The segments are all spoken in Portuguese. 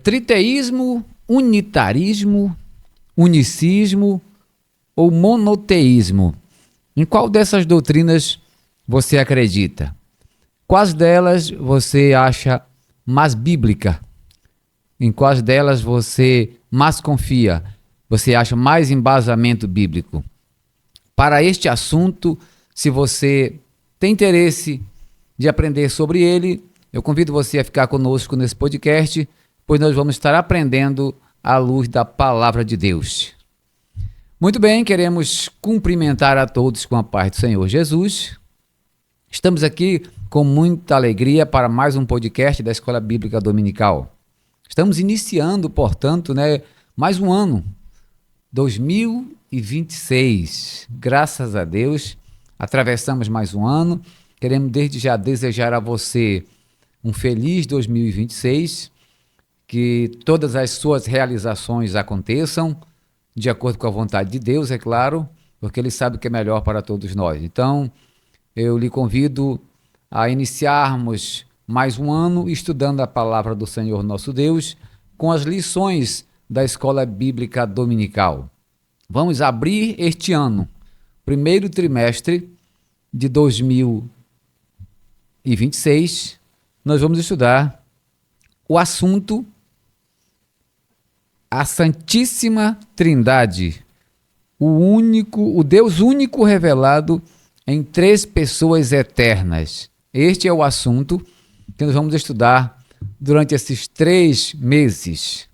triteísmo, unitarismo, unicismo ou monoteísmo? Em qual dessas doutrinas você acredita? Quais delas você acha mais bíblica? Em quais delas você mais confia? Você acha mais embasamento bíblico? Para este assunto, se você tem interesse de aprender sobre ele, eu convido você a ficar conosco nesse podcast, pois nós vamos estar aprendendo à luz da palavra de Deus. Muito bem, queremos cumprimentar a todos com a paz do Senhor Jesus. Estamos aqui com muita alegria para mais um podcast da Escola Bíblica Dominical. Estamos iniciando, portanto, mais um ano, 2026. Graças a Deus, atravessamos mais um ano. Queremos desde já desejar a você um feliz 2026, que todas as suas realizações aconteçam de acordo com a vontade de Deus, é claro, porque Ele sabe o que é melhor para todos nós. Então, eu lhe convido a iniciarmos mais um ano estudando a palavra do Senhor nosso Deus com as lições da Escola Bíblica Dominical. Vamos abrir este ano, primeiro trimestre de 2026, nós vamos estudar o assunto a Santíssima Trindade, o Deus único revelado em três pessoas eternas. Este é o assunto que nós vamos estudar durante esses 3 meses.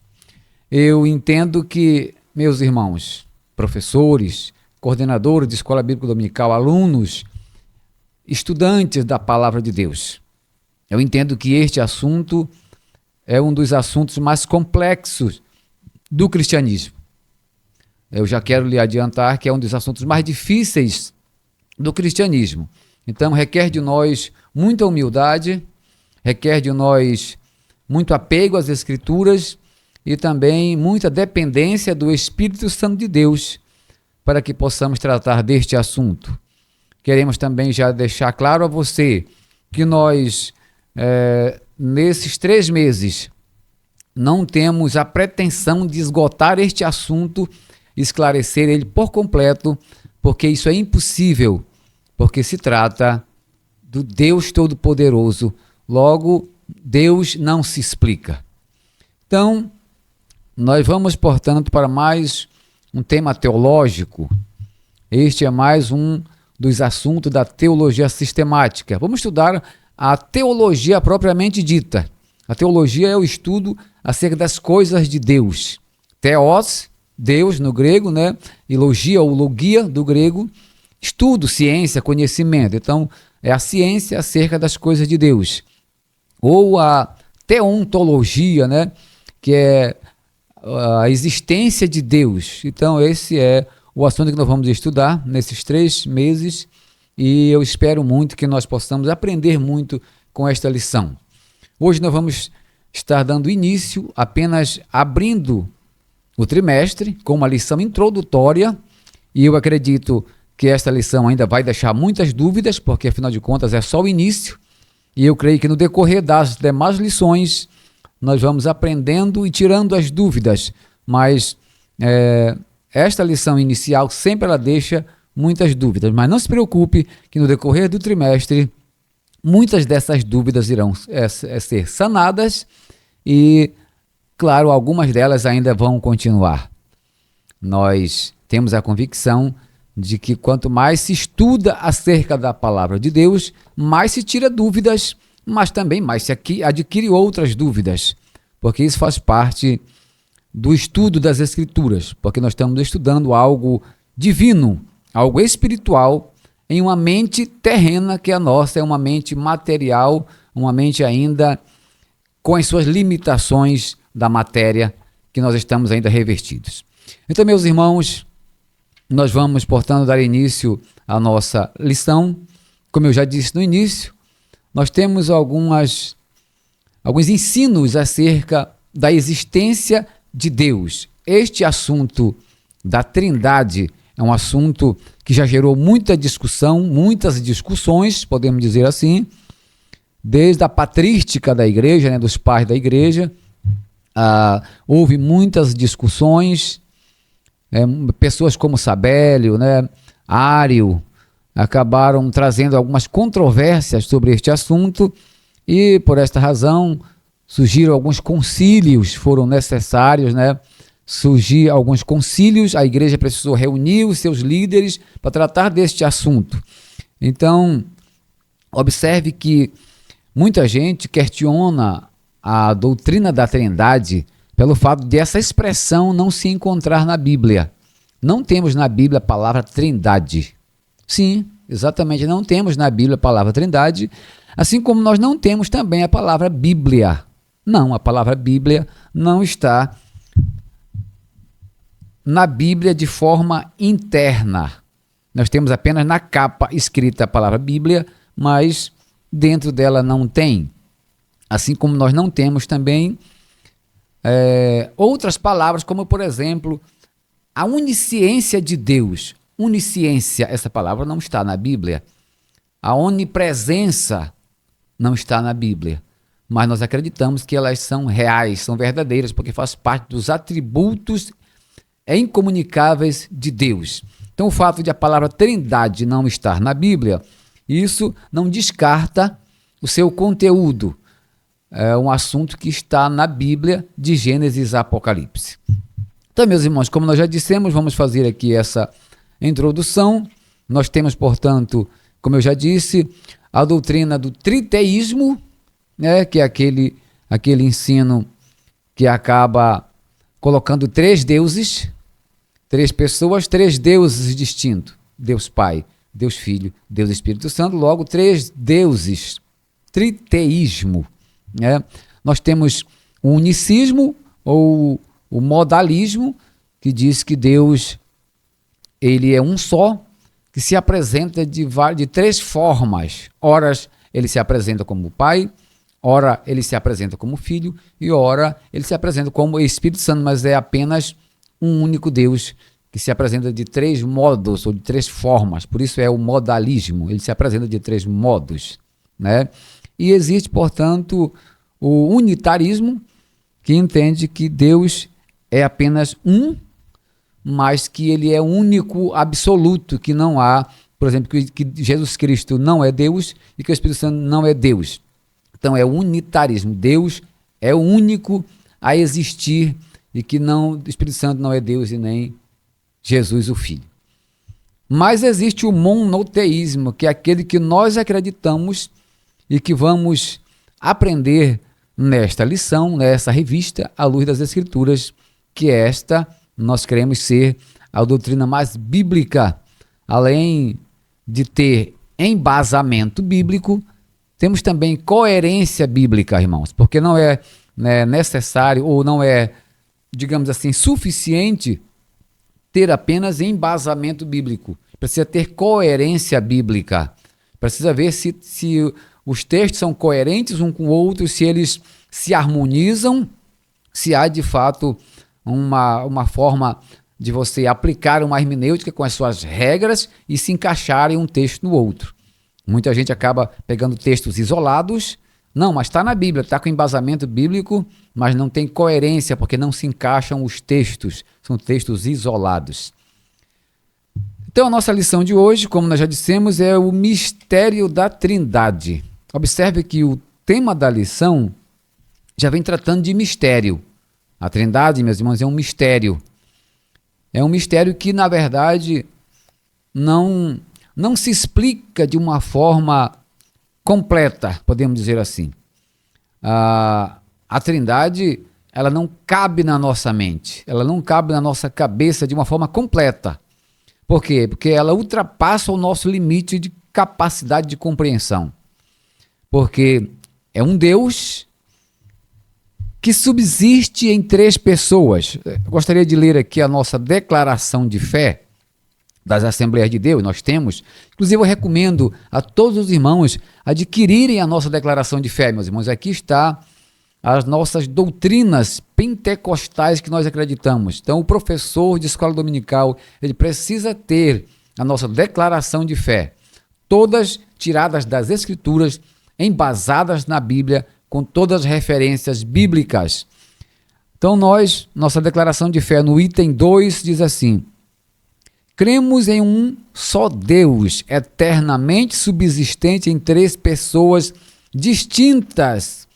Eu entendo que, meus irmãos, professores, coordenadores de Escola Bíblica Dominical, alunos, estudantes da Palavra de Deus, eu entendo que este assunto é um dos assuntos mais complexos do cristianismo. Eu já quero lhe adiantar que é um dos assuntos mais difíceis do cristianismo. Então, requer de nós muita humildade, requer de nós muito apego às Escrituras e também muita dependência do Espírito Santo de Deus para que possamos tratar deste assunto. Queremos também já deixar claro a você que nós, nesses 3 meses, não temos a pretensão de esgotar este assunto, esclarecer ele por completo, porque isso é impossível, porque se trata do Deus Todo-Poderoso. Logo, Deus não se explica. Então, nós vamos, portanto, para mais um tema teológico. Este é mais um dos assuntos da teologia sistemática. Vamos estudar a teologia propriamente dita. A teologia é o estudo acerca das coisas de Deus. Theos, Deus no grego, e logia ou logia do grego, estudo, ciência, conhecimento. Então, é a ciência acerca das coisas de Deus. Ou a teontologia, que é a existência de Deus. Então, esse é o assunto que nós vamos estudar nesses 3 meses e eu espero muito que nós possamos aprender muito com esta lição. Hoje nós vamos estar dando início, apenas abrindo o trimestre com uma lição introdutória e eu acredito que esta lição ainda vai deixar muitas dúvidas, porque afinal de contas é só o início e eu creio que no decorrer das demais lições nós vamos aprendendo e tirando as dúvidas, mas esta lição inicial sempre ela deixa muitas dúvidas, mas não se preocupe que no decorrer do trimestre muitas dessas dúvidas irão ser sanadas e, claro, algumas delas ainda vão continuar. Nós temos a convicção de que quanto mais se estuda acerca da palavra de Deus, mais se tira dúvidas, mas também mais se adquire outras dúvidas, porque isso faz parte do estudo das Escrituras, porque nós estamos estudando algo divino, algo espiritual, em uma mente terrena que a nossa é uma mente material, uma mente ainda com as suas limitações da matéria que nós estamos ainda revestidos. Então, meus irmãos, nós vamos, portanto, dar início à nossa lição. Como eu já disse no início, nós temos alguns ensinos acerca da existência de Deus. Este assunto da Trindade é um assunto que já gerou muita discussão, muitas discussões, podemos dizer assim, desde a patrística da igreja, dos pais da igreja, Houve muitas discussões, pessoas como Sabélio, né, Ário, acabaram trazendo algumas controvérsias sobre este assunto e, por esta razão, surgiram alguns concílios, foram necessários, né? Surgir alguns concílios, a igreja precisou reunir os seus líderes para tratar deste assunto. Então, observe que muita gente questiona a doutrina da Trindade pelo fato de essa expressão não se encontrar na Bíblia. Não temos na Bíblia a palavra Trindade. Sim, exatamente, não temos na Bíblia a palavra Trindade, assim como nós não temos também a palavra Bíblia. Não, a palavra Bíblia não está na Bíblia de forma interna. Nós temos apenas na capa escrita a palavra Bíblia, mas dentro dela não tem. Assim como nós não temos também outras palavras, como por exemplo, a onisciência de Deus. Onisciência, essa palavra não está na Bíblia. A onipresença não está na Bíblia. Mas nós acreditamos que elas são reais, são verdadeiras, porque faz parte dos atributos incomunicáveis de Deus. Então, o fato de a palavra Trindade não estar na Bíblia, isso não descarta o seu conteúdo. É um assunto que está na Bíblia de Gênesis a Apocalipse. Então, meus irmãos, como nós já dissemos, vamos fazer aqui essa introdução. Nós temos, portanto, como eu já disse, a doutrina do triteísmo, né, que é aquele ensino que acaba colocando três deuses, três pessoas, três deuses distintos. Deus Pai, Deus Filho, Deus Espírito Santo, logo três deuses. Triteísmo. Né? Nós temos o unicismo ou o modalismo, que diz que Deus ele é um só, que se apresenta de três formas. Ora, ele se apresenta como Pai, ora, ele se apresenta como Filho, e ora, ele se apresenta como Espírito Santo, mas é apenas um único Deus que se apresenta de três modos, ou de três formas. Por isso é o modalismo, ele se apresenta de três modos. Né? E existe, portanto, o unitarismo, que entende que Deus é apenas um, mas que ele é único, absoluto, que não há, por exemplo, que Jesus Cristo não é Deus e que o Espírito Santo não é Deus. Então é o unitarismo, Deus é o único a existir e que o Espírito Santo não é Deus e nem Jesus o Filho. Mas existe o monoteísmo, que é aquele que nós acreditamos e que vamos aprender nesta lição, nessa revista, à luz das Escrituras, que esta nós queremos ser a doutrina mais bíblica. Além de ter embasamento bíblico, temos também coerência bíblica, irmãos, porque não é necessário ou não é, digamos assim, suficiente ter apenas embasamento bíblico. Precisa ter coerência bíblica. Precisa ver se os textos são coerentes um com o outro, se eles se harmonizam, se há de fato uma forma de você aplicar uma hermenêutica com as suas regras e se encaixarem um texto no outro. Muita gente acaba pegando textos isolados, mas está na Bíblia, está com embasamento bíblico, mas não tem coerência, porque não se encaixam os textos, são textos isolados. Então a nossa lição de hoje, como nós já dissemos, é o mistério da Trindade. Observe que o tema da lição já vem tratando de mistério. A Trindade, meus irmãos, é um mistério. É um mistério que, na verdade, não se explica de uma forma completa, podemos dizer assim. A Trindade, ela não cabe na nossa mente, ela não cabe na nossa cabeça de uma forma completa. Por quê? Porque ela ultrapassa o nosso limite de capacidade de compreensão. Porque é um Deus que subsiste em três pessoas. Eu gostaria de ler aqui a nossa declaração de fé das Assembleias de Deus, nós temos. Inclusive, eu recomendo a todos os irmãos adquirirem a nossa declaração de fé, meus irmãos. Aqui está as nossas doutrinas pentecostais que nós acreditamos. Então, o professor de escola dominical, ele precisa ter a nossa declaração de fé, todas tiradas das Escrituras, embasadas na Bíblia, com todas as referências bíblicas. Então nossa declaração de fé no item 2 diz assim: cremos em um só Deus, eternamente subsistente em três pessoas distintas,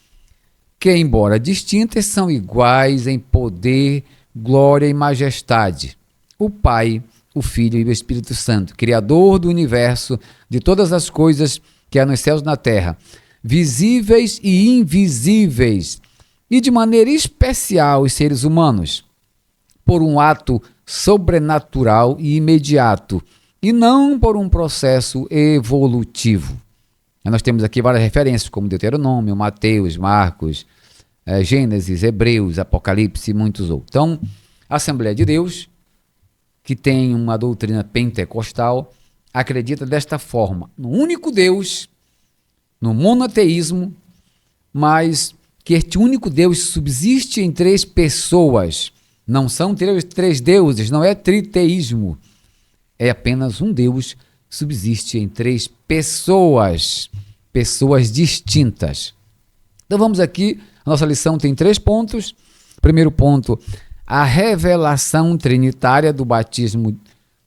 que, embora distintas, são iguais em poder, glória e majestade. O Pai, o Filho e o Espírito Santo, Criador do universo, de todas as coisas que há nos céus e na terra, visíveis e invisíveis, e de maneira especial os seres humanos, por um ato sobrenatural e imediato, e não por um processo evolutivo. Nós temos aqui várias referências, como Deuteronômio, Mateus, Marcos, Gênesis, Hebreus, Apocalipse e muitos outros. Então, a Assembleia de Deus, que tem uma doutrina pentecostal, acredita desta forma, no único Deus, no monoteísmo, mas que este único Deus subsiste em três pessoas. Não são três deuses, não é triteísmo. É apenas um Deus que subsiste em três pessoas, pessoas distintas. Então vamos aqui, a nossa lição tem 3 pontos. Primeiro ponto, a revelação trinitária do batismo,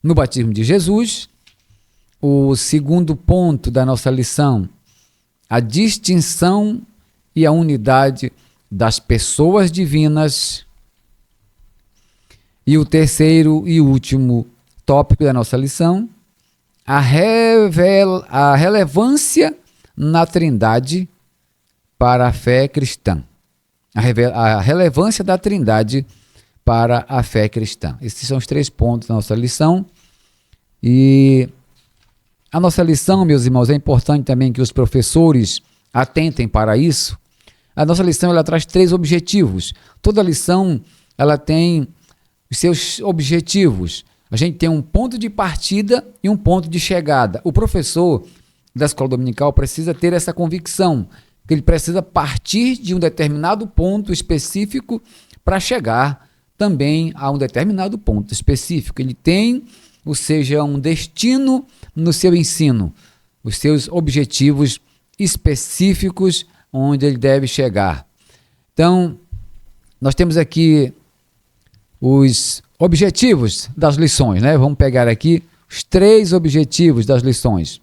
no batismo de Jesus. O segundo ponto da nossa lição, a distinção e a unidade das pessoas divinas. E o terceiro e último tópico da nossa lição, a relevância na Trindade para a fé cristã. A relevância da Trindade para a fé cristã. Esses são os 3 pontos da nossa lição. E a nossa lição, meus irmãos, é importante também que os professores atentem para isso. A nossa lição ela traz 3 objetivos. Toda lição ela tem os seus objetivos. A gente tem um ponto de partida e um ponto de chegada. O professor da escola dominical precisa ter essa convicção, que ele precisa partir de um determinado ponto específico para chegar também a um determinado ponto específico. Ele tem, ou seja, um destino no seu ensino, os seus objetivos específicos onde ele deve chegar. Então, nós temos aqui os objetivos das lições, né? Vamos pegar aqui os 3 objetivos das lições.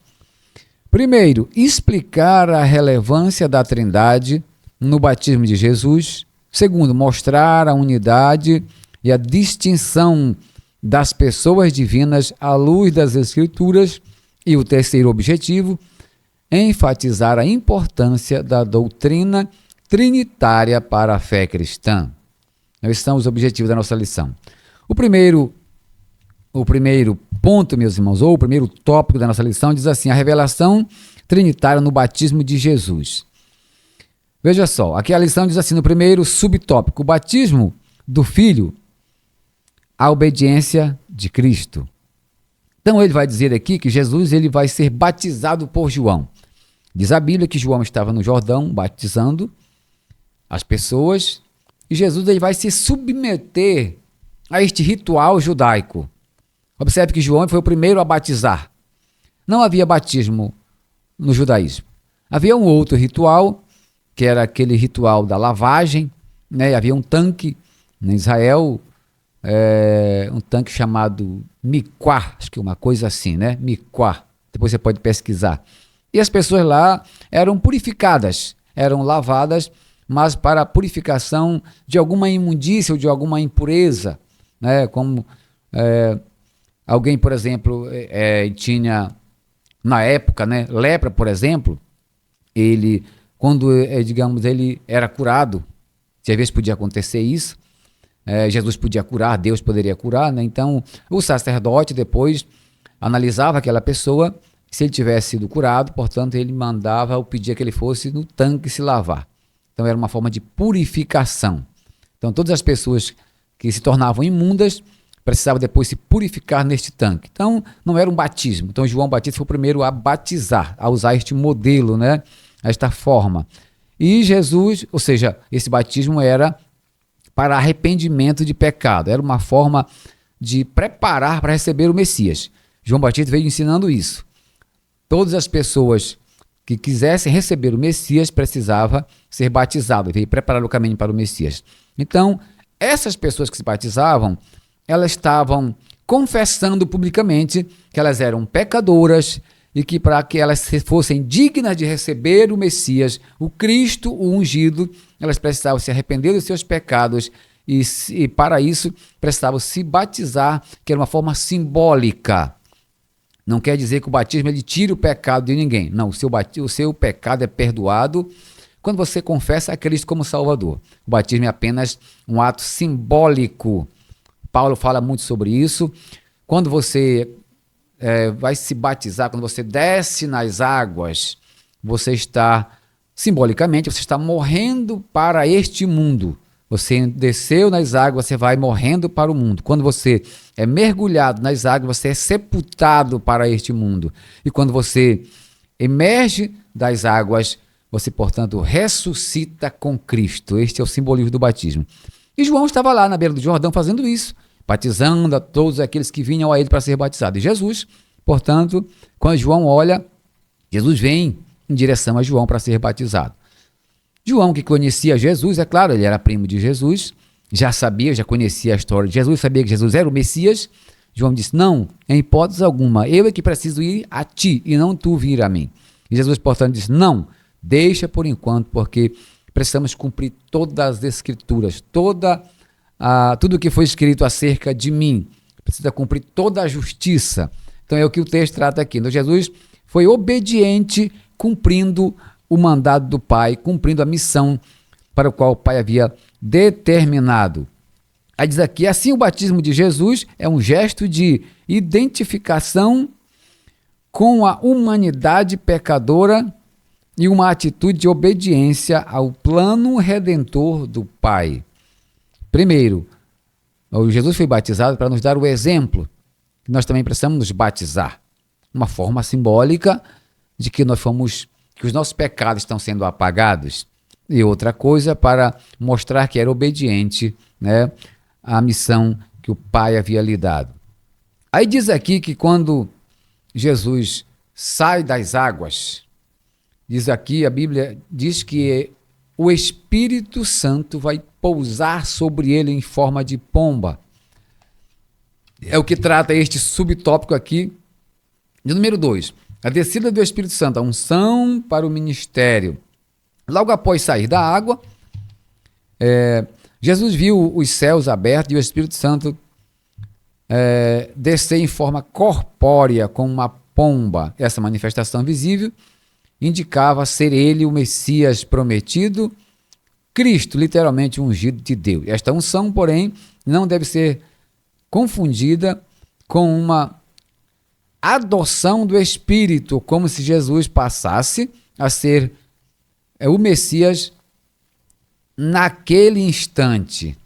Primeiro, explicar a relevância da Trindade no batismo de Jesus. Segundo, mostrar a unidade e a distinção das pessoas divinas à luz das Escrituras. E o terceiro objetivo, enfatizar a importância da doutrina trinitária para a fé cristã. Esses são os objetivos da nossa lição. O primeiro ponto, meus irmãos, ou o primeiro tópico da nossa lição diz assim: a revelação trinitária no batismo de Jesus. Veja só, aqui a lição diz assim, no primeiro subtópico, o batismo do Filho, a obediência de Cristo. Então ele vai dizer aqui que Jesus ele vai ser batizado por João. Diz a Bíblia que João estava no Jordão batizando as pessoas e Jesus ele vai se submeter a este ritual judaico. Observe que João foi o primeiro a batizar. Não havia batismo no judaísmo. Havia um outro ritual, que era aquele ritual da lavagem, né? Havia um tanque em Israel, um tanque chamado Miquá, acho que uma coisa assim, né? Miquá, depois você pode pesquisar. E as pessoas lá eram purificadas, eram lavadas, mas para a purificação de alguma imundícia ou de alguma impureza, né? Como alguém, por exemplo, tinha, na época, né, lepra, por exemplo, ele, quando, digamos, ele era curado, às vezes podia acontecer isso, Jesus podia curar, Deus poderia curar, né? Então o sacerdote depois analisava aquela pessoa, se ele tivesse sido curado, portanto ele mandava ou pedia que ele fosse no tanque se lavar. Então era uma forma de purificação. Então todas as pessoas que se tornavam imundas precisavam depois se purificar neste tanque. Então não era um batismo. Então João Batista foi o primeiro a batizar, a usar este modelo, né? Esta forma. E Jesus, ou seja, esse batismo era para arrependimento de pecado. Era uma forma de preparar para receber o Messias. João Batista veio ensinando isso. Todas as pessoas que quisessem receber o Messias precisavam ser batizadas, veio preparar o caminho para o Messias. Então, essas pessoas que se batizavam, elas estavam confessando publicamente que elas eram pecadoras e que para que elas fossem dignas de receber o Messias, o Cristo, o ungido, elas precisavam se arrepender dos seus pecados e para isso precisavam se batizar, que era uma forma simbólica. Não quer dizer que o batismo ele tira o pecado de ninguém. Não, o seu pecado é perdoado quando você confessa a Cristo como Salvador. O batismo é apenas um ato simbólico. Paulo fala muito sobre isso. Quando você vai se batizar, quando você desce nas águas, você está, simbolicamente, você está morrendo para este mundo. Você desceu nas águas, você vai morrendo para o mundo. Quando você é mergulhado nas águas, você é sepultado para este mundo. E quando você emerge das águas, você, portanto, ressuscita com Cristo. Este é o simbolismo do batismo. E João estava lá na beira do Jordão fazendo isso, batizando a todos aqueles que vinham a ele para ser batizados. E Jesus, portanto, quando João olha, Jesus vem em direção a João para ser batizado. João, que conhecia Jesus, é claro, ele era primo de Jesus, já conhecia a história de Jesus, sabia que Jesus era o Messias. João disse, não, em hipótese alguma, eu é que preciso ir a ti e não tu vir a mim. E Jesus, portanto, disse, não, deixa por enquanto, porque precisamos cumprir todas as escrituras, tudo o que foi escrito acerca de mim, precisa cumprir toda a justiça. Então é o que o texto trata aqui. Então Jesus foi obediente, cumprindo o mandado do Pai, cumprindo a missão para o qual o Pai havia determinado. Aí diz aqui, assim o batismo de Jesus é um gesto de identificação com a humanidade pecadora e uma atitude de obediência ao plano redentor do Pai. Primeiro, Jesus foi batizado para nos dar o exemplo que nós também precisamos nos batizar. Uma forma simbólica de que que os nossos pecados estão sendo apagados. E outra coisa para mostrar que era obediente, né, à missão que o Pai havia lhe dado. Aí diz aqui que quando Jesus sai das águas, diz aqui, a Bíblia diz que o Espírito Santo vai pousar sobre ele em forma de pomba. É o que trata este subtópico aqui. De número 2, a descida do Espírito Santo, a unção para o ministério. Logo após sair da água, Jesus viu os céus abertos e o Espírito Santo descer em forma corpórea, como uma pomba. Essa manifestação visível indicava ser ele o Messias prometido, Cristo, literalmente ungido de Deus. Esta unção, porém, não deve ser confundida com uma adoção do Espírito, como se Jesus passasse a ser o Messias naquele instante.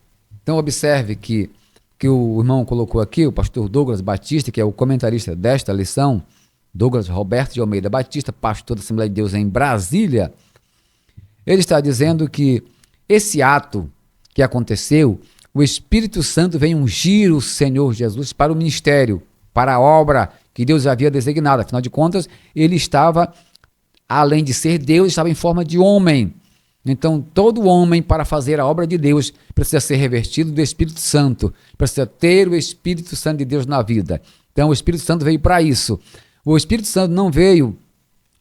Então observe que o irmão colocou aqui, o pastor Douglas Batista, que é o comentarista desta lição, Douglas Roberto de Almeida Batista, pastor da Assembleia de Deus em Brasília, ele está dizendo que esse ato que aconteceu, o Espírito Santo vem ungir o Senhor Jesus para o ministério, para a obra que Deus havia designado. Afinal de contas, ele estava, além de ser Deus, estava em forma de homem. Então, todo homem, para fazer a obra de Deus, precisa ser revestido do Espírito Santo, precisa ter o Espírito Santo de Deus na vida. Então, o Espírito Santo veio para isso. O Espírito Santo não veio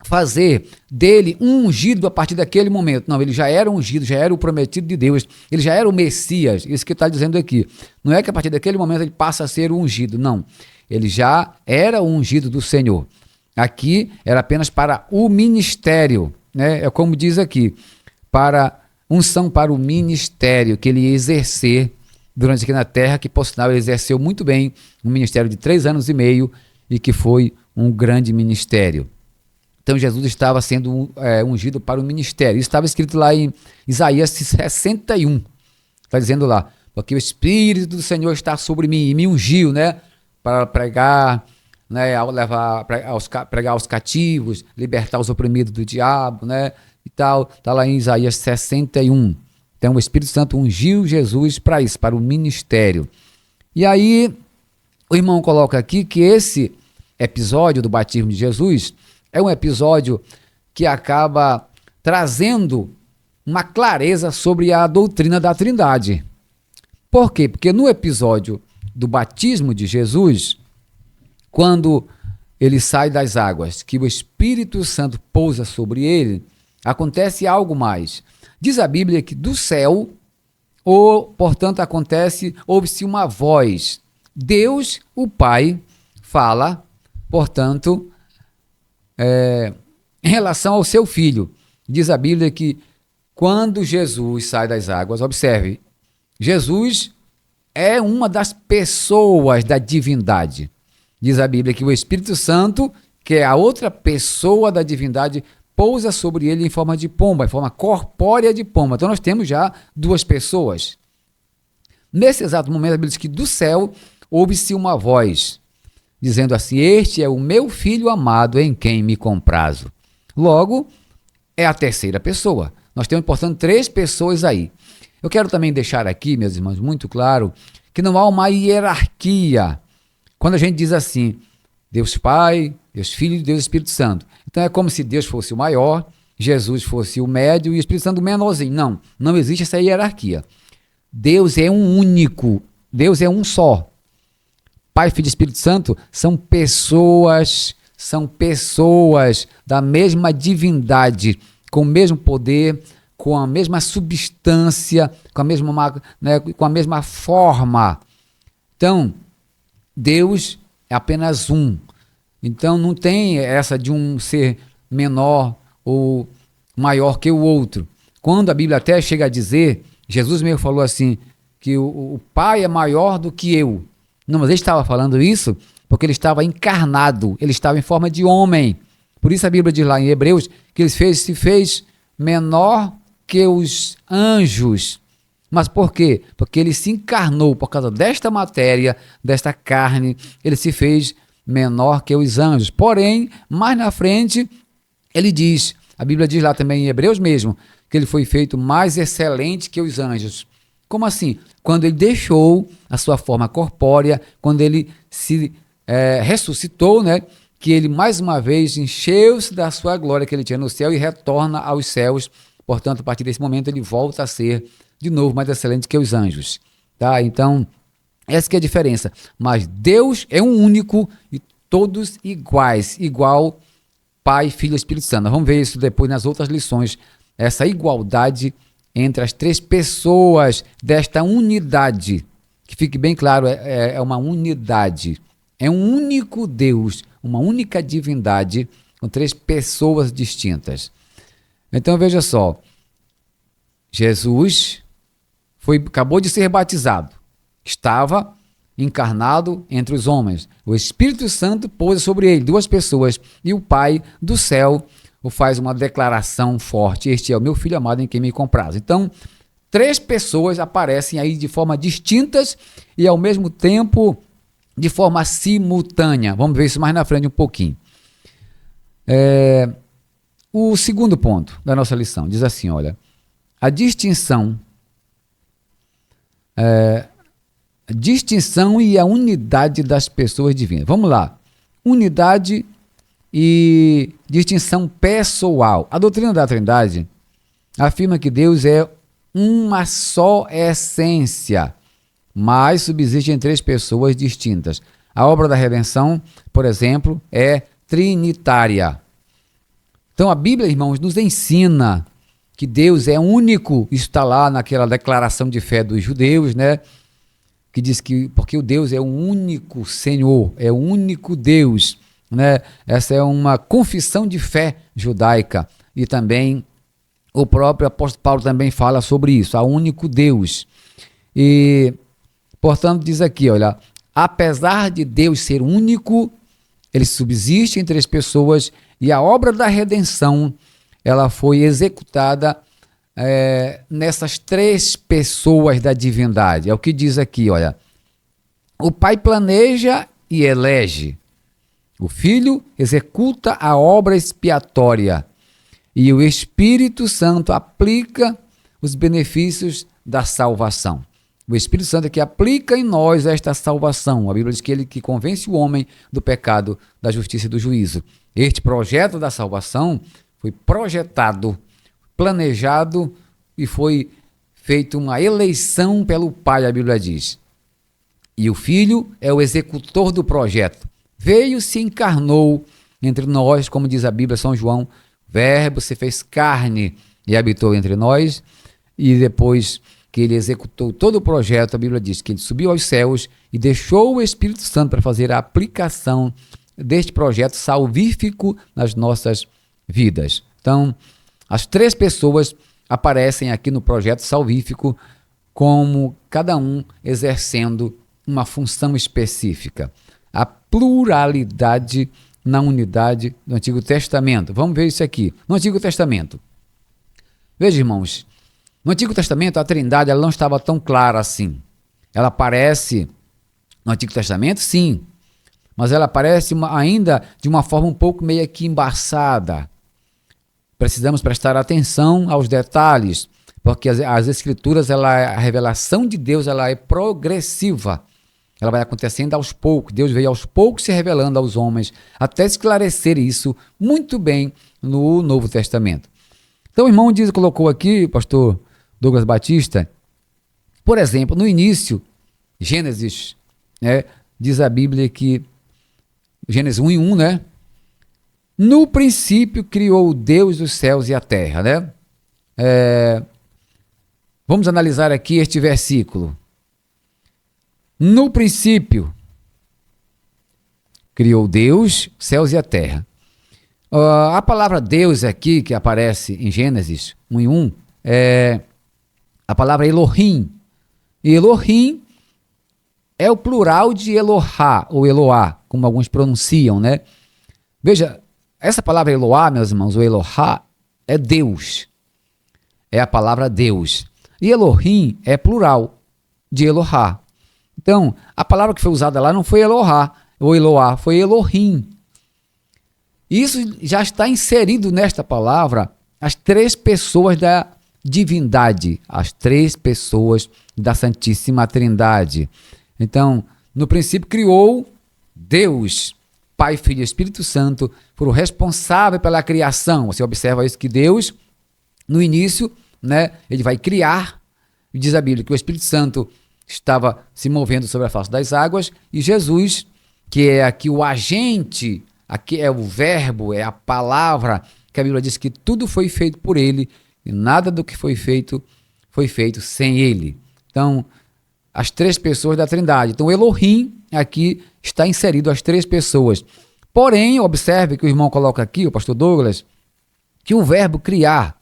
fazer dele um ungido a partir daquele momento. Não, ele já era ungido, já era o prometido de Deus, ele já era o Messias. Isso que está dizendo aqui. Não é que a partir daquele momento ele passa a ser o ungido, não. Ele já era o ungido do Senhor. Aqui era apenas para o ministério, né? É como diz aqui, para unção para o ministério que ele ia exercer durante aqui na terra, que por sinal ele exerceu muito bem um ministério de 3 anos e meio e que foi um grande ministério. Então Jesus estava sendo ungido para o ministério. Isso estava escrito lá em Isaías 61. Está dizendo lá, porque o Espírito do Senhor está sobre mim e me ungiu, né, para pregar, né, pregar aos cativos, libertar os oprimidos do diabo, né, e tal. Está lá em Isaías 61. Então o Espírito Santo ungiu Jesus para isso, para o ministério. E aí o irmão coloca aqui que esse episódio do batismo de Jesus é um episódio que acaba trazendo uma clareza sobre a doutrina da Trindade. Por quê? Porque no episódio do batismo de Jesus, quando ele sai das águas, que o Espírito Santo pousa sobre ele, acontece algo mais. Diz a Bíblia que do céu, portanto, ouve-se uma voz. Deus, o Pai, fala, portanto, em relação ao seu Filho. Diz a Bíblia que quando Jesus sai das águas, observe, Jesus é uma das pessoas da divindade. Diz a Bíblia que o Espírito Santo, que é a outra pessoa da divindade, pousa sobre ele em forma de pomba, em forma corpórea de pomba. Então nós temos já duas pessoas. Nesse exato momento, a Bíblia diz que do céu ouve-se uma voz, dizendo assim: este é o meu filho amado em quem me comprazo. Logo, é a terceira pessoa. Nós temos, portanto, três pessoas aí. Eu quero também deixar aqui, meus irmãos, muito claro, que não há uma hierarquia. Quando a gente diz assim, Deus Pai, Deus Filho e Deus Espírito Santo. Então é como se Deus fosse o maior, Jesus fosse o médio e o Espírito Santo o menorzinho. Não, não existe essa hierarquia. Deus é um único, Deus é um só. Pai, Filho e Espírito Santo são pessoas da mesma divindade, com o mesmo poder, com a mesma substância, com a mesma forma. Então, Deus é apenas um. Então, não tem essa de um ser menor ou maior que o outro. Quando a Bíblia até chega a dizer, Jesus mesmo falou assim, que o Pai é maior do que eu. Não, mas ele estava falando isso porque ele estava encarnado, ele estava em forma de homem. Por isso a Bíblia diz lá em Hebreus que ele se fez menor que os anjos. Mas por quê? Porque ele se encarnou por causa desta matéria, desta carne, ele se fez menor que os anjos. Porém, mais na frente, ele diz, a Bíblia diz lá também em Hebreus mesmo, que ele foi feito mais excelente que os anjos. Como assim? Quando ele deixou a sua forma corpórea, quando ele se ressuscitou, né? Que ele mais uma vez encheu-se da sua glória que ele tinha no céu e retorna aos céus. Portanto, a partir desse momento ele volta a ser de novo mais excelente que os anjos. Tá? Então, essa que é a diferença. Mas Deus é um único e todos iguais, igual Pai, Filho e Espírito Santo. Vamos ver isso depois nas outras lições, essa igualdade entre as três pessoas desta unidade. Que fique bem claro, é uma unidade. É um único Deus, uma única divindade, com três pessoas distintas. Então veja só, Jesus acabou de ser batizado, estava encarnado entre os homens. O Espírito Santo pousa sobre ele, duas pessoas, e o Pai do céu faz uma declaração forte: este é o meu filho amado em quem me comprazo. Então, três pessoas aparecem aí de forma distintas e ao mesmo tempo de forma simultânea. Vamos ver isso mais na frente um pouquinho. O segundo ponto da nossa lição diz assim, olha, a distinção e a unidade das pessoas divinas. Vamos lá. Unidade e distinção pessoal. A doutrina da Trindade afirma que Deus é uma só essência, mas subsiste em três pessoas distintas. A obra da redenção, por exemplo, é trinitária. Então a Bíblia, irmãos, nos ensina que Deus é único. Isso está lá naquela declaração de fé dos judeus, né? Que diz que porque o Deus é o único Senhor, é o único Deus, né? Essa é uma confissão de fé judaica. E também o próprio apóstolo Paulo também fala sobre isso, há um único Deus. E, portanto, diz aqui, olha, apesar de Deus ser único, ele subsiste em três pessoas e a obra da redenção, ela foi executada nessas três pessoas da divindade. É o que diz aqui, olha. O Pai planeja e elege. O Filho executa a obra expiatória. E o Espírito Santo aplica os benefícios da salvação. O Espírito Santo é que aplica em nós esta salvação. A Bíblia diz que ele que convence o homem do pecado, da justiça e do juízo. Este projeto da salvação foi projetado, planejado e foi feito uma eleição pelo Pai, a Bíblia diz. E o Filho é o executor do projeto. Veio, se encarnou entre nós, como diz a Bíblia, São João, o Verbo se fez carne e habitou entre nós, e depois que ele executou todo o projeto, a Bíblia diz que ele subiu aos céus e deixou o Espírito Santo para fazer a aplicação deste projeto salvífico nas nossas vidas. Então, as 3 pessoas aparecem aqui no projeto salvífico como cada um exercendo uma função específica. A pluralidade na unidade do Antigo Testamento. Vamos ver isso aqui. No Antigo Testamento. Veja, irmãos, no Antigo Testamento a Trindade ela não estava tão clara assim. Ela aparece no Antigo Testamento, sim, mas ela aparece ainda de uma forma um pouco meio que embaçada. Precisamos prestar atenção aos detalhes, porque as Escrituras, a revelação de Deus, ela é progressiva. Ela vai acontecendo aos poucos. Deus veio aos poucos se revelando aos homens, até esclarecer isso muito bem no Novo Testamento. Então o irmão colocou aqui, pastor Douglas Batista, por exemplo, no início, Gênesis, diz a Bíblia que, Gênesis 1:1, né? No princípio criou Deus os céus e a terra, né? Vamos analisar aqui este versículo. No princípio criou Deus céus e a terra. A palavra Deus aqui, que aparece em Gênesis 1:1, é a palavra Elohim. E Elohim é o plural de Elohá, ou Eloá, como alguns pronunciam, né? Veja, essa palavra Eloá, meus irmãos, o Elohá, é Deus. É a palavra Deus. E Elohim é plural de Elohá. Então, a palavra que foi usada lá não foi Elohá, ou Eloá, foi Elohim. Isso já está inserido nesta palavra as 3 pessoas da divindade, as 3 pessoas da Santíssima Trindade. Então, no princípio criou Deus, Pai, Filho e Espírito Santo, foram responsáveis pela criação. Você observa isso que Deus, no início, né, ele vai criar, e diz a Bíblia que o Espírito Santo estava se movendo sobre a face das águas, e Jesus, que é aqui o agente, aqui é o verbo, é a palavra, que a Bíblia diz que tudo foi feito por ele, e nada do que foi feito sem ele. Então, as 3 pessoas da Trindade. Então, Elohim aqui está inserido as 3 pessoas. Porém, observe que o irmão coloca aqui, o pastor Douglas, que o verbo criar,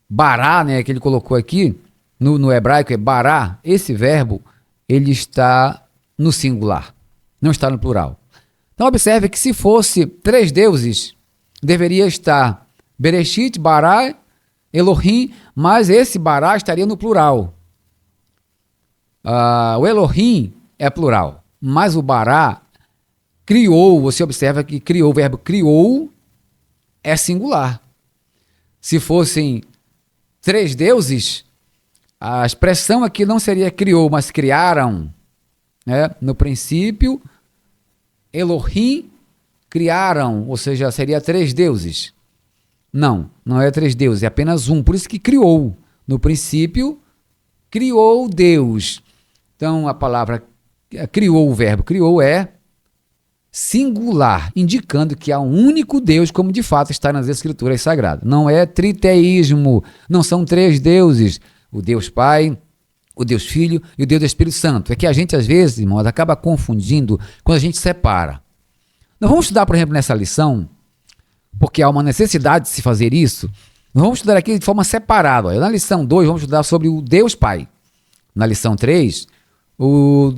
bará, né, que ele colocou aqui, no hebraico é bará, esse verbo, ele está no singular, não está no plural. Então, observe que se fosse 3 deuses, deveria estar Bereshit, Bará, Elohim, mas esse Bará estaria no plural. O Elohim é plural, mas o Bará criou, você observa que criou, o verbo criou é singular. Se fossem 3 deuses, a expressão aqui não seria criou, mas criaram. No princípio, Elohim criaram, ou seja, seria 3 deuses. Não é 3 deuses, é apenas um, por isso que criou. No princípio, criou Deus. Então, a palavra criou, o verbo criou é singular, indicando que há um único Deus, como de fato está nas Escrituras Sagradas. Não é triteísmo, não são 3 deuses, o Deus Pai, o Deus Filho e o Deus Espírito Santo. É que a gente, às vezes, irmãos, acaba confundindo quando a gente separa. Nós vamos estudar, por exemplo, nessa lição, porque há uma necessidade de se fazer isso, nós vamos estudar aqui de forma separada. Na lição 2, vamos estudar sobre o Deus Pai. Na lição 3, o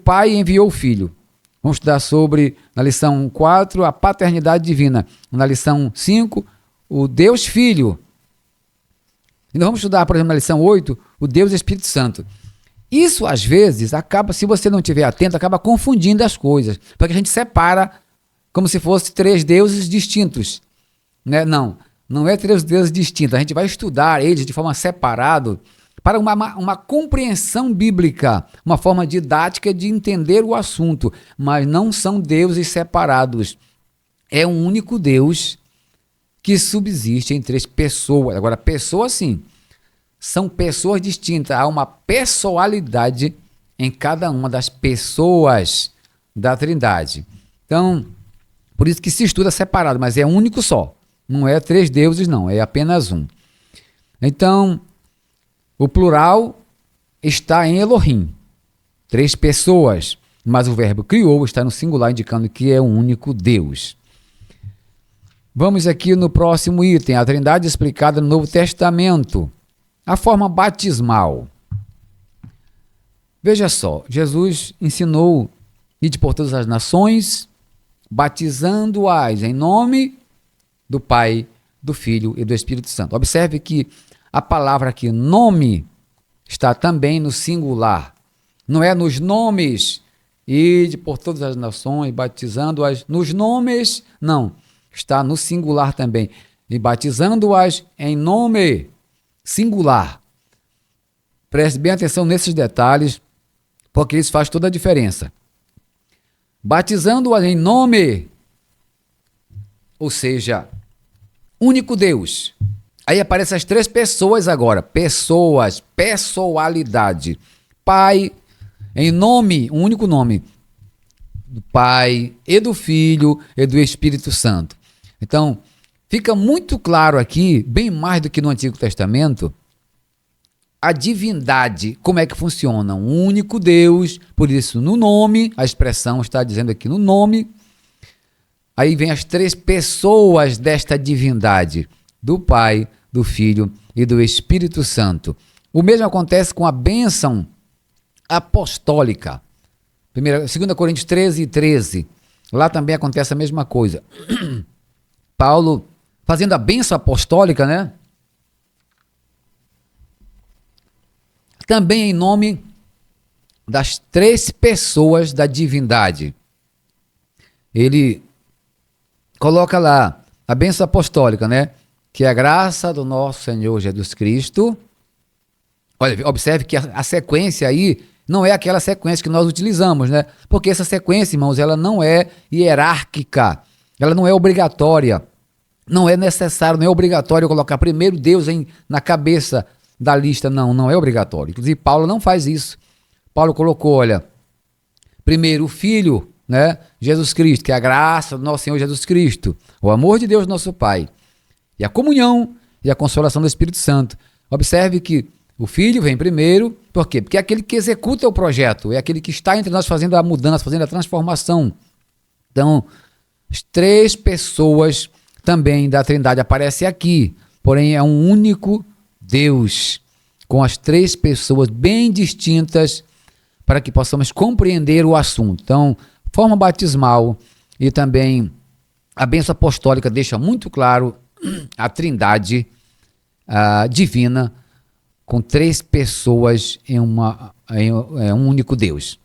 Pai enviou o Filho. Vamos estudar sobre, na lição 4, a paternidade divina. Na lição 5, o Deus Filho. E nós vamos estudar, por exemplo, na lição 8, o Deus Espírito Santo. Isso, às vezes, acaba, se você não estiver atento, acaba confundindo as coisas. Porque a gente separa como se fossem 3 deuses distintos. Né? Não é 3 deuses distintos. A gente vai estudar eles de forma separada para uma compreensão bíblica, uma forma didática de entender o assunto. Mas não são deuses separados. É um único Deus que subsiste em três pessoas. Agora, pessoas sim, são pessoas distintas. Há uma pessoalidade em cada uma das pessoas da Trindade. Então, por isso que se estuda separado, mas é único só. Não é três deuses, não, é apenas um. Então, o plural está em Elohim, três pessoas, mas o verbo criou está no singular, indicando que é um único Deus. Vamos aqui no próximo item, a Trindade explicada no Novo Testamento, a forma batismal. Veja só, Jesus ensinou ide por todas as nações, batizando-as em nome do Pai, do Filho e do Espírito Santo. Observe que a palavra aqui, nome, está também no singular. Não é nos nomes, ide por todas as nações, batizando-as nos nomes, não. Está no singular também. E batizando-as em nome singular. Preste bem atenção nesses detalhes, porque isso faz toda a diferença. Batizando-as em nome, ou seja, único Deus. Aí aparecem as três pessoas agora. Pessoas, pessoalidade. Pai, em nome, um único nome. Do Pai, e do Filho, e do Espírito Santo. Então, fica muito claro aqui, bem mais do que no Antigo Testamento, a divindade, como é que funciona. Um único Deus, por isso no nome, a expressão está dizendo aqui no nome. Aí vem as três pessoas desta divindade, do Pai, do Filho e do Espírito Santo. O mesmo acontece com a bênção apostólica. 2 Coríntios 13:13. Lá também acontece a mesma coisa. Paulo fazendo a bênção apostólica, né? Também em nome das três pessoas da divindade. Ele coloca lá a bênção apostólica, né? Que é a graça do nosso Senhor Jesus Cristo. Olha, observe que a sequência aí não é aquela sequência que nós utilizamos, né? Porque essa sequência, irmãos, ela não é hierárquica, ela não é obrigatória, não é necessário, não é obrigatório colocar primeiro Deus na cabeça da lista, não é obrigatório. Inclusive, Paulo não faz isso. Paulo colocou, olha, primeiro o Filho, né? Jesus Cristo, que é a graça do nosso Senhor Jesus Cristo, o amor de Deus nosso Pai, e a comunhão e a consolação do Espírito Santo. Observe que o Filho vem primeiro, por quê? Porque é aquele que executa o projeto, é aquele que está entre nós fazendo a mudança, fazendo a transformação. Então, as três pessoas também da Trindade aparecem aqui, porém é um único Deus, com as três pessoas bem distintas, para que possamos compreender o assunto. Então, forma batismal e também a bênção apostólica deixa muito claro a Trindade divina, com três pessoas em um único Deus.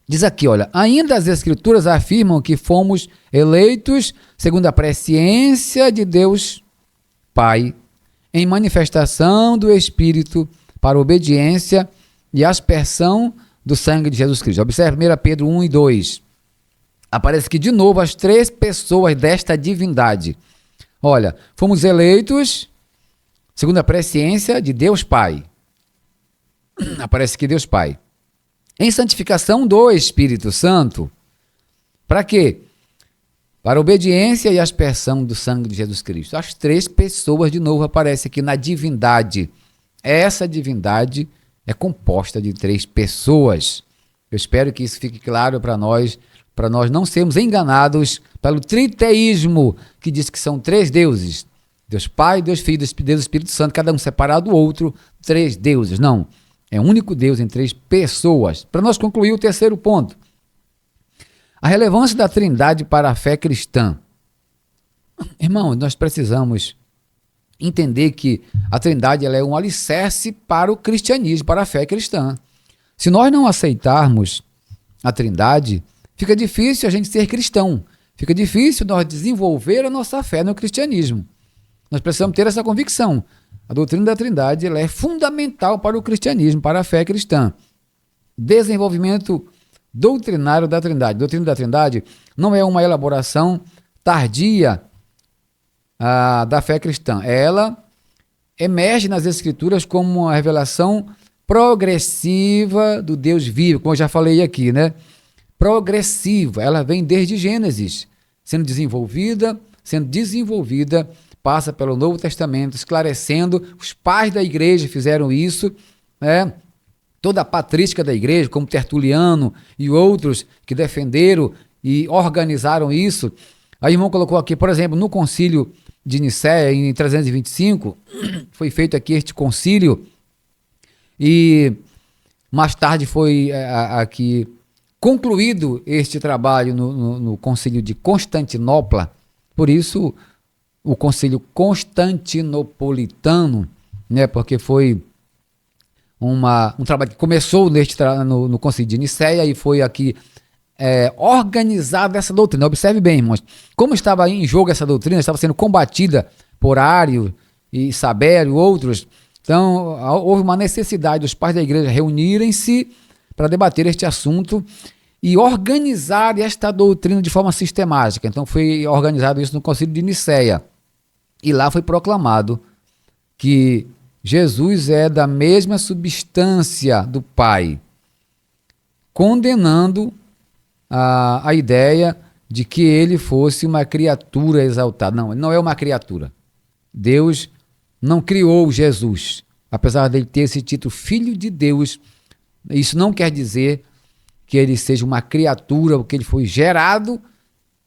Diz aqui, olha, ainda as Escrituras afirmam que fomos eleitos segundo a presciência de Deus Pai, em manifestação do Espírito para obediência e aspersão do sangue de Jesus Cristo. Observe 1 Pedro 1 e 2. Aparece que de novo as três pessoas desta divindade. Olha, fomos eleitos segundo a presciência de Deus Pai. Aparece que Deus Pai. Em santificação do Espírito Santo. Para quê? Para a obediência e aspersão do sangue de Jesus Cristo. As três pessoas de novo aparecem aqui na divindade. Essa divindade é composta de três pessoas. Eu espero que isso fique claro para nós não sermos enganados pelo triteísmo, que diz que são três deuses. Deus Pai, Deus Filho, Deus Espírito Santo, cada um separado do outro, três deuses. Não, é um único Deus em três pessoas. Para nós concluir o terceiro ponto, a relevância da Trindade para a fé cristã. Irmão, nós precisamos entender que a Trindade ela é um alicerce para o cristianismo, para a fé cristã. Se nós não aceitarmos a Trindade, fica difícil a gente ser cristão, fica difícil nós desenvolver a nossa fé no cristianismo. Nós precisamos ter essa convicção. A doutrina da Trindade ela é fundamental para o cristianismo, para a fé cristã. Desenvolvimento doutrinário da Trindade. A doutrina da Trindade não é uma elaboração tardia da fé cristã. Ela emerge nas Escrituras como uma revelação progressiva do Deus vivo, como eu já falei aqui, né? Progressiva, ela vem desde Gênesis, sendo desenvolvida, passa pelo Novo Testamento, esclarecendo. Os pais da igreja fizeram isso, né? Toda a patrística da igreja, como Tertuliano e outros que defenderam e organizaram isso. Aí o irmão colocou aqui, por exemplo, no concílio de Nicéia, em 325, foi feito aqui este concílio, e mais tarde foi aqui concluído este trabalho no concílio de Constantinopla. Por isso o concílio constantinopolitano, né, porque foi um trabalho que começou no concílio de Nicéia e foi aqui organizada essa doutrina. Observe bem, irmãos, como estava em jogo essa doutrina, estava sendo combatida por Ário e Sabério e outros. Então, houve uma necessidade dos pais da igreja reunirem-se para debater este assunto e organizar esta doutrina de forma sistemática. Então, foi organizado isso no concílio de Nicéia. E lá foi proclamado que Jesus é da mesma substância do Pai, condenando a ideia de que ele fosse uma criatura exaltada. Não, ele não é uma criatura. Deus não criou Jesus, apesar dele ter esse título, Filho de Deus. Isso não quer dizer que ele seja uma criatura, ou que ele foi gerado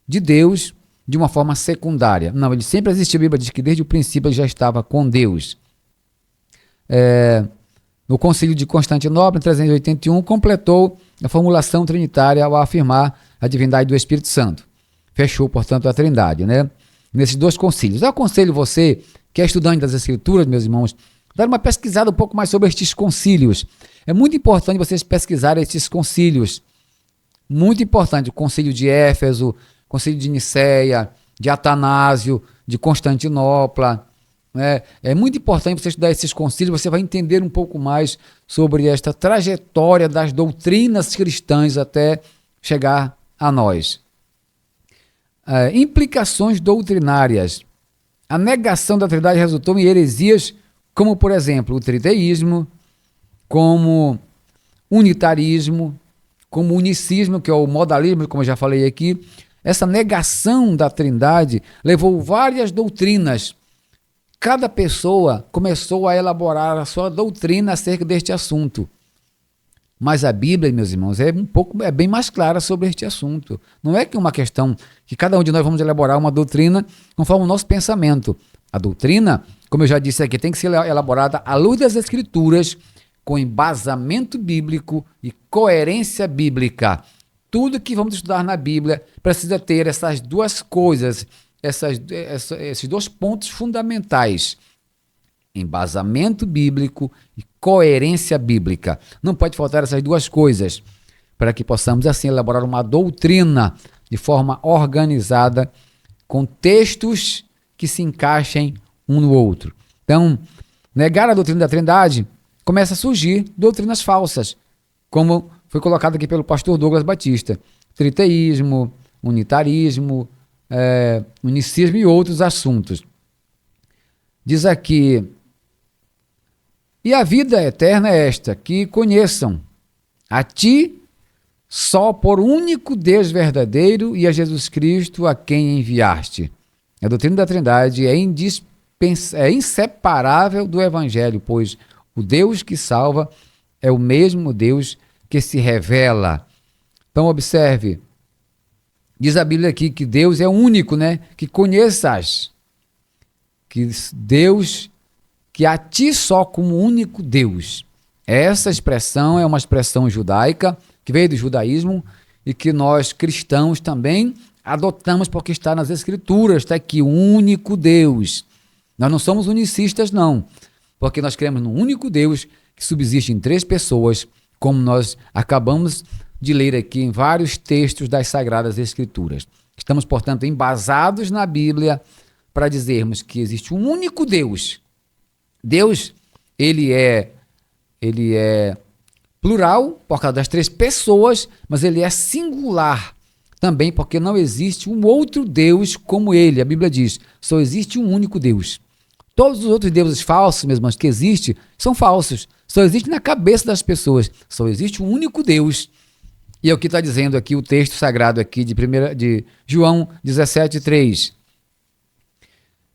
de Deus de uma forma secundária. Não, ele sempre existiu. A Bíblia diz que desde o princípio ele já estava com Deus. No concílio de Constantinopla, em 381, completou a formulação trinitária ao afirmar a divindade do Espírito Santo. Fechou, portanto, a trindade, né? Nesses dois concílios. Eu aconselho você, que é estudante das Escrituras, meus irmãos, dar uma pesquisada um pouco mais sobre estes concílios. É muito importante vocês pesquisarem estes concílios. Muito importante. O concílio de Éfeso, o concílio de Nicéia, de Atanásio, de Constantinopla. É muito importante você estudar esses concílios, você vai entender um pouco mais sobre esta trajetória das doutrinas cristãs até chegar a nós. Implicações doutrinárias. A negação da Trindade resultou em heresias como, por exemplo, o triteísmo, como unitarismo, como unicismo, que é o modalismo, como eu já falei aqui. Essa negação da Trindade levou várias doutrinas. Cada pessoa começou a elaborar a sua doutrina acerca deste assunto. Mas a Bíblia, meus irmãos, é bem mais clara sobre este assunto. Não é que uma questão que cada um de nós vamos elaborar uma doutrina conforme o nosso pensamento. A doutrina, como eu já disse aqui, tem que ser elaborada à luz das Escrituras, com embasamento bíblico e coerência bíblica. Tudo que vamos estudar na Bíblia precisa ter essas duas coisas, esses dois pontos fundamentais: embasamento bíblico e coerência bíblica. Não pode faltar essas duas coisas para que possamos assim elaborar uma doutrina de forma organizada, com textos que se encaixem um no outro. Então, negar a doutrina da Trindade, começa a surgir doutrinas falsas, como foi colocado aqui pelo pastor Douglas Batista: triteísmo, unitarismo, unicismo e outros assuntos. Diz aqui: e a vida eterna é esta, que conheçam a ti, só por único Deus verdadeiro, e a Jesus Cristo, a quem enviaste. A doutrina da Trindade é inseparável do Evangelho, pois o Deus que salva é o mesmo Deus que se revela. Então observe, diz a Bíblia aqui que Deus é único, né? Que conheças, que Deus, que a ti só como único Deus. Essa expressão é uma expressão judaica, que veio do judaísmo e que nós cristãos também adotamos porque está nas Escrituras, está aqui, o único Deus. Nós não somos unicistas, não, porque nós cremos no único Deus que subsiste em três pessoas, como nós acabamos de ler aqui em vários textos das Sagradas Escrituras. Estamos, portanto, embasados na Bíblia para dizermos que existe um único Deus. Deus, ele é plural por causa das três pessoas, mas ele é singular. também porque não existe um outro Deus como ele. A Bíblia diz, só existe um único Deus. Todos os outros deuses falsos, meus irmãos, que existem, são falsos. Só existe na cabeça das pessoas. Só existe um único Deus. E é o que está dizendo aqui o texto sagrado aqui de João 17:3.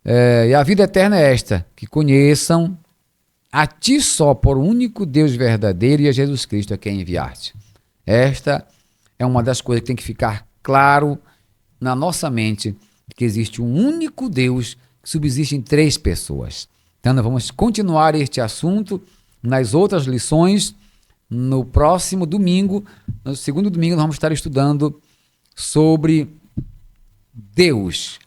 E a vida eterna é esta, que conheçam a ti só por um único Deus verdadeiro e a Jesus Cristo a quem enviaste. Esta é uma das coisas que tem que ficar claro na nossa mente, que existe um único Deus que subsiste em 3 pessoas. Então, nós vamos continuar este assunto nas outras lições. No próximo domingo, no segundo domingo, nós vamos estar estudando sobre Deus.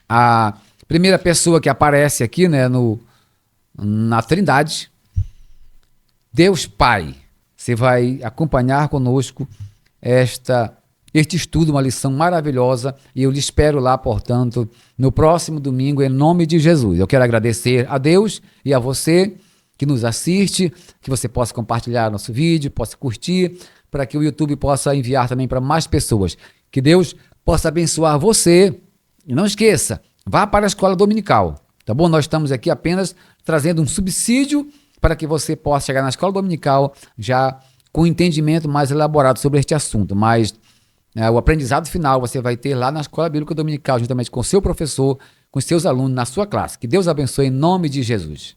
A primeira pessoa que aparece aqui, né, na Trindade, Deus Pai. Você vai acompanhar conosco este estudo, uma lição maravilhosa, e eu lhe espero lá, portanto, no próximo domingo, em nome de Jesus. Eu quero agradecer a Deus e a você que nos assiste, que você possa compartilhar nosso vídeo, possa curtir, para que o YouTube possa enviar também para mais pessoas. Que Deus possa abençoar você. E não esqueça, vá para a escola dominical, tá bom? Nós estamos aqui apenas trazendo um subsídio para que você possa chegar na escola dominical já com um entendimento mais elaborado sobre este assunto, mas o aprendizado final você vai ter lá na Escola Bíblica Dominical, juntamente com o seu professor, com os seus alunos na sua classe. Que Deus abençoe em nome de Jesus.